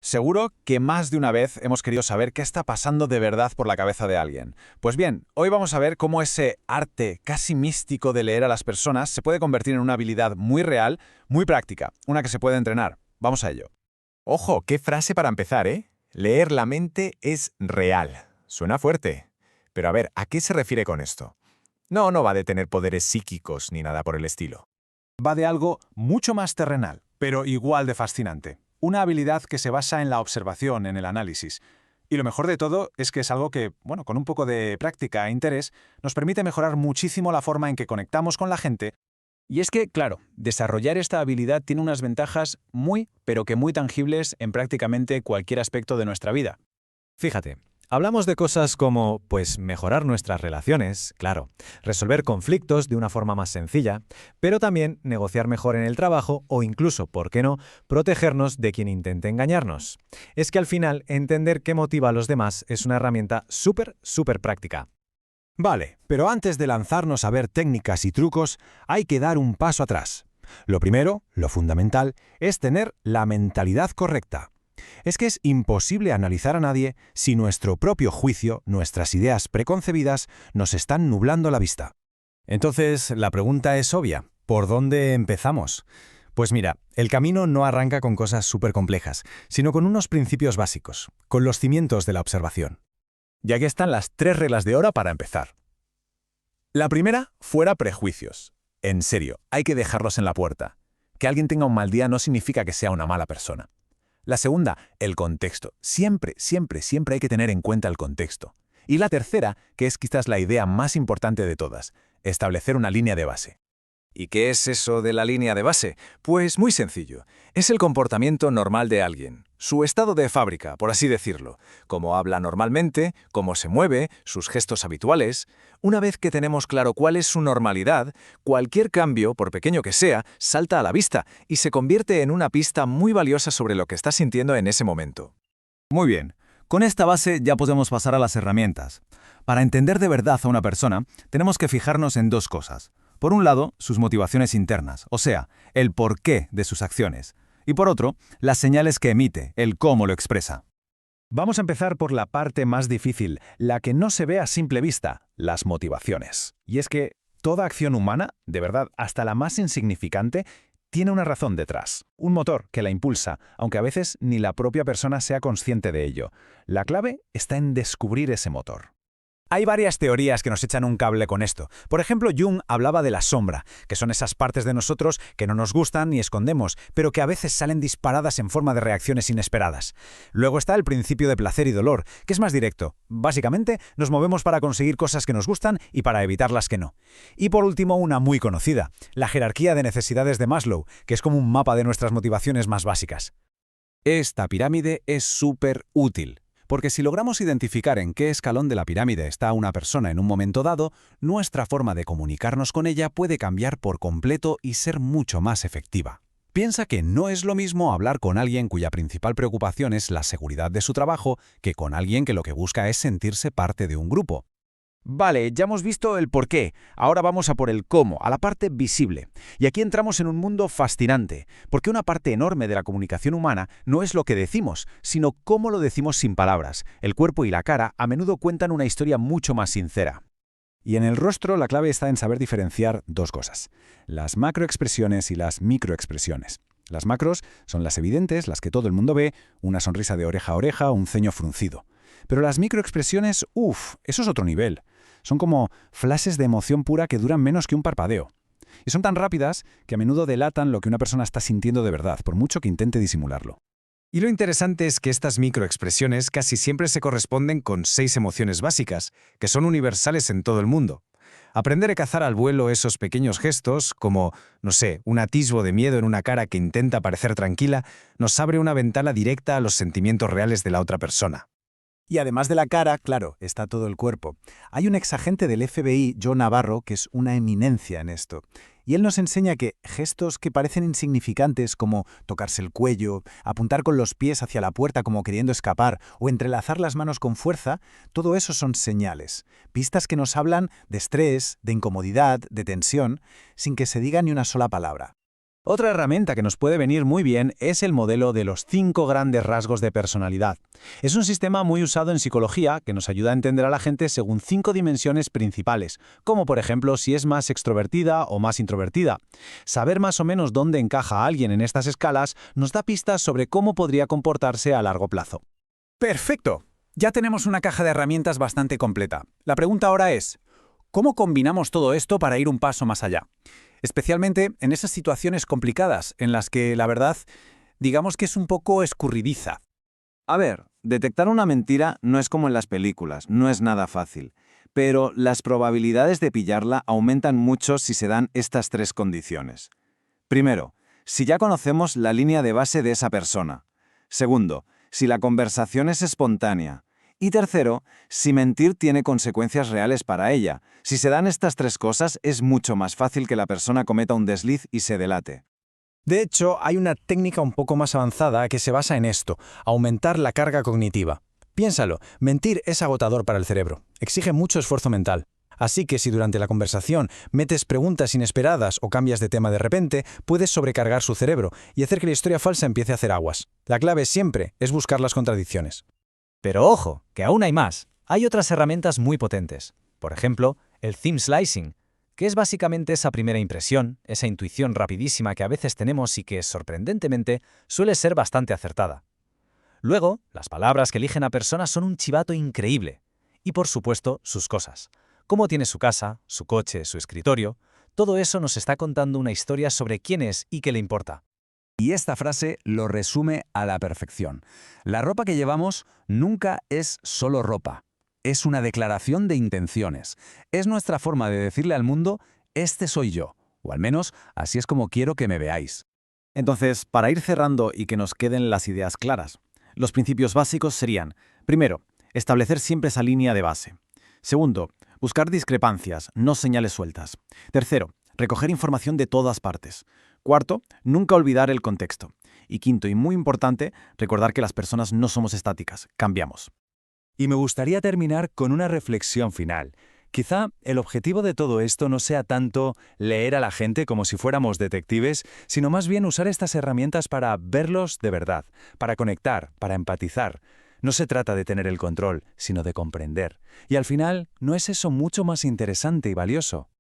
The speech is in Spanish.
Seguro que más de una vez hemos querido saber qué está pasando de verdad por la cabeza de alguien. Pues bien, hoy vamos a ver cómo ese arte casi místico de leer a las personas se puede convertir en una habilidad muy real, muy práctica, una que se puede entrenar. Vamos a ello. Ojo, qué frase para empezar, ¿eh? Leer la mente es real. Suena fuerte. Pero a ver, ¿a qué se refiere con esto? No va de tener poderes psíquicos ni nada por el estilo. Va de algo mucho más terrenal, pero igual de fascinante. Una habilidad que se basa en la observación, en el análisis. Y lo mejor de todo es que es algo que, bueno, con un poco de práctica e interés, nos permite mejorar muchísimo la forma en que conectamos con la gente. Y es que, claro, desarrollar esta habilidad tiene unas ventajas muy, pero que muy tangibles en prácticamente cualquier aspecto de nuestra vida. Fíjate, hablamos de cosas como, pues, mejorar nuestras relaciones, claro, resolver conflictos de una forma más sencilla, pero también negociar mejor en el trabajo o incluso, ¿por qué no?, protegernos de quien intente engañarnos. Es que al final, entender qué motiva a los demás es una herramienta súper práctica. Vale, pero antes de lanzarnos a ver técnicas y trucos, hay que dar un paso atrás. Lo primero, lo fundamental, es tener la mentalidad correcta. Es que es imposible analizar a nadie si nuestro propio juicio, nuestras ideas preconcebidas, nos están nublando la vista. Entonces, la pregunta es obvia. ¿Por dónde empezamos? Pues mira, el camino no arranca con cosas súper complejas, sino con unos principios básicos, con los cimientos de la observación. Y aquí están las 3 reglas de oro para empezar. La primera, fuera prejuicios. En serio, hay que dejarlos en la puerta. Que alguien tenga un mal día no significa que sea una mala persona. La segunda, el contexto. Siempre hay que tener en cuenta el contexto. Y la tercera, que es quizás la idea más importante de todas, establecer una línea de base. ¿Y qué es eso de la línea de base? Pues muy sencillo. Es el comportamiento normal de alguien, su estado de fábrica, por así decirlo, cómo habla normalmente, cómo se mueve, sus gestos habituales. Una vez que tenemos claro cuál es su normalidad, cualquier cambio, por pequeño que sea, salta a la vista y se convierte en una pista muy valiosa sobre lo que está sintiendo en ese momento. Muy bien, con esta base ya podemos pasar a las herramientas. Para entender de verdad a una persona, tenemos que fijarnos en dos cosas. Por un lado, sus motivaciones internas, o sea, el porqué de sus acciones. Y por otro, las señales que emite, el cómo lo expresa. Vamos a empezar por la parte más difícil, la que no se ve a simple vista, las motivaciones. Y es que toda acción humana, de verdad, hasta la más insignificante, tiene una razón detrás, un motor que la impulsa, aunque a veces ni la propia persona sea consciente de ello. La clave está en descubrir ese motor. Hay varias teorías que nos echan un cable con esto. Por ejemplo, Jung hablaba de la sombra, que son esas partes de nosotros que no nos gustan ni escondemos, pero que a veces salen disparadas en forma de reacciones inesperadas. Luego está el principio de placer y dolor, que es más directo. Básicamente, nos movemos para conseguir cosas que nos gustan y para evitar las que no. Y por último, una muy conocida, la jerarquía de necesidades de Maslow, que es como un mapa de nuestras motivaciones más básicas. Esta pirámide es súper útil. Porque si logramos identificar en qué escalón de la pirámide está una persona en un momento dado, nuestra forma de comunicarnos con ella puede cambiar por completo y ser mucho más efectiva. Piensa que no es lo mismo hablar con alguien cuya principal preocupación es la seguridad de su trabajo que con alguien que lo que busca es sentirse parte de un grupo. Vale, ya hemos visto el por qué. Ahora vamos a por el cómo, a la parte visible. Y aquí entramos en un mundo fascinante, porque una parte enorme de la comunicación humana no es lo que decimos, sino cómo lo decimos sin palabras. El cuerpo y la cara a menudo cuentan una historia mucho más sincera. Y en el rostro la clave está en saber diferenciar dos cosas: las macroexpresiones y las microexpresiones. Las macros son las evidentes, las que todo el mundo ve, una sonrisa de oreja a oreja, un ceño fruncido. Pero las microexpresiones, eso es otro nivel. Son como flashes de emoción pura que duran menos que un parpadeo. Y son tan rápidas que a menudo delatan lo que una persona está sintiendo de verdad, por mucho que intente disimularlo. Y lo interesante es que estas microexpresiones casi siempre se corresponden con 6 emociones básicas, que son universales en todo el mundo. Aprender a cazar al vuelo esos pequeños gestos, como, no sé, un atisbo de miedo en una cara que intenta parecer tranquila, nos abre una ventana directa a los sentimientos reales de la otra persona. Y además de la cara, claro, está todo el cuerpo. Hay un exagente del FBI, Joe Navarro, que es una eminencia en esto. Y él nos enseña que gestos que parecen insignificantes, como tocarse el cuello, apuntar con los pies hacia la puerta como queriendo escapar, o entrelazar las manos con fuerza, todo eso son señales, pistas que nos hablan de estrés, de incomodidad, de tensión, sin que se diga ni una sola palabra. Otra herramienta que nos puede venir muy bien es el modelo de los 5 grandes rasgos de personalidad. Es un sistema muy usado en psicología que nos ayuda a entender a la gente según 5 dimensiones principales, como por ejemplo si es más extrovertida o más introvertida. Saber más o menos dónde encaja alguien en estas escalas nos da pistas sobre cómo podría comportarse a largo plazo. Perfecto. Ya tenemos una caja de herramientas bastante completa. La pregunta ahora es, ¿cómo combinamos todo esto para ir un paso más allá? Especialmente en esas situaciones complicadas en las que, la verdad, digamos que es un poco escurridiza. A ver, detectar una mentira no es como en las películas, no es nada fácil. Pero las probabilidades de pillarla aumentan mucho si se dan estas 3 condiciones. Primero, si ya conocemos la línea de base de esa persona. Segundo, si la conversación es espontánea. Y tercero, si mentir tiene consecuencias reales para ella. Si se dan estas 3 cosas, es mucho más fácil que la persona cometa un desliz y se delate. De hecho, hay una técnica un poco más avanzada que se basa en esto, aumentar la carga cognitiva. Piénsalo, mentir es agotador para el cerebro, exige mucho esfuerzo mental. Así que si durante la conversación metes preguntas inesperadas o cambias de tema de repente, puedes sobrecargar su cerebro y hacer que la historia falsa empiece a hacer aguas. La clave siempre es buscar las contradicciones. Pero ojo, que aún hay más. Hay otras herramientas muy potentes. Por ejemplo, el theme slicing, que es básicamente esa primera impresión, esa intuición rapidísima que a veces tenemos y que, sorprendentemente, suele ser bastante acertada. Luego, las palabras que eligen a personas son un chivato increíble. Y por supuesto, sus cosas. Cómo tiene su casa, su coche, su escritorio. Todo eso nos está contando una historia sobre quién es y qué le importa. Y esta frase lo resume a la perfección. La ropa que llevamos nunca es solo ropa. Es una declaración de intenciones. Es nuestra forma de decirle al mundo, este soy yo. O al menos, así es como quiero que me veáis. Entonces, para ir cerrando y que nos queden las ideas claras, los principios básicos serían, primero, establecer siempre esa línea de base. Segundo, buscar discrepancias, no señales sueltas. Tercero, recoger información de todas partes. Cuarto, nunca olvidar el contexto. Y quinto, y muy importante, recordar que las personas no somos estáticas, cambiamos. Y me gustaría terminar con una reflexión final. Quizá el objetivo de todo esto no sea tanto leer a la gente como si fuéramos detectives, sino más bien usar estas herramientas para verlos de verdad, para conectar, para empatizar. No se trata de tener el control, sino de comprender. Y al final, ¿no es eso mucho más interesante y valioso?